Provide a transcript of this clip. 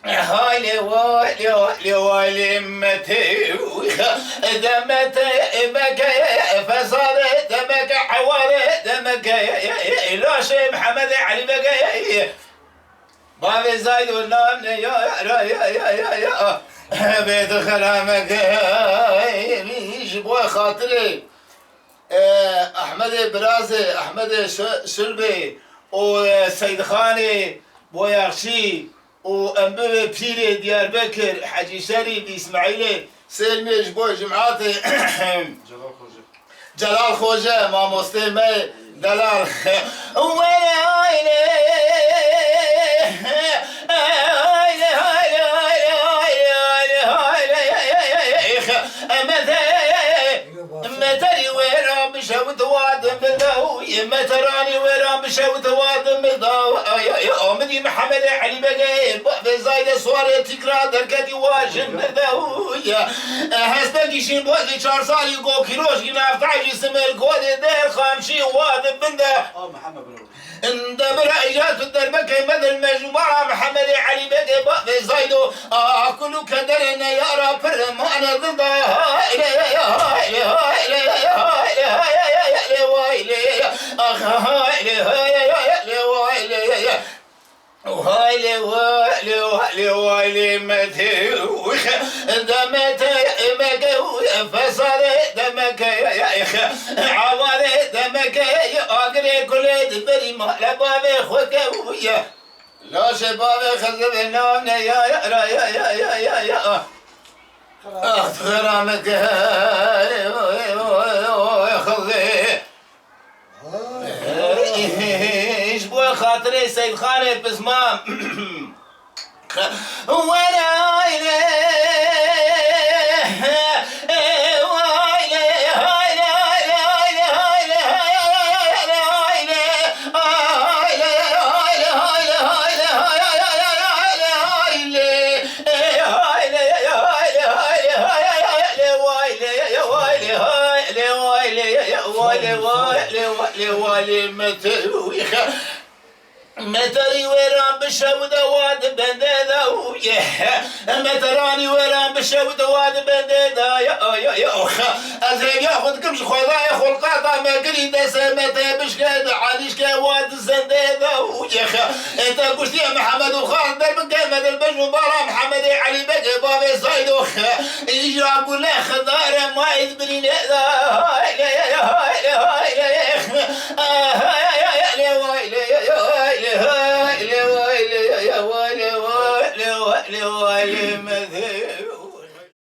هاي لوالي والي متي دمت بك فصار دمك حوار دمك لا شيء محمد علي بك بابي زايد والنام يا بيت خرامك يجيبوا خاطري احمد برازي احمد شلبي وسيد خاني بوياخشي وأنبوي بيري ديار بكر حجي شريف إسماعيلي سلمي جبوي جمعاتي جلال خوجة ما مستمي دلال متري ويرام بشوت وادم بالضو متراني ويرام بشوت وادم بالضو مدي محمد علي بقى في زايد صور تكرار دركتي واجن بالضو هستني شين بوزي 4 سال يقو كيروش ينافع جسم الكود دير خامشي وادم بالده محمد بن انت برأيات الدربكة مثل مجموعة محمد علي بقى في زايدو كل كدرنا يا رب ما انا ضدها وهاي متي دمت مك فصل دمك يا اخ عوار دمك يا اقري كل دبري ما لبابي خوك ويا لا شباب خذبنا يا اخ غرامك خذي ايش بو خاطري سيد خالد بسمام وانا متري ويران بشود واد بندادا متراني ويران بشود واد بندادا يا ازيد ياخذ كمش خذايا خلقاطا ما قريد سمته بشكاد عليش واد الزندادا انت قلت يا محمد وخالد درب قامد البجو برا محمد علي بقى بابي صيدو يجي اقول له خضار ما يدبري لا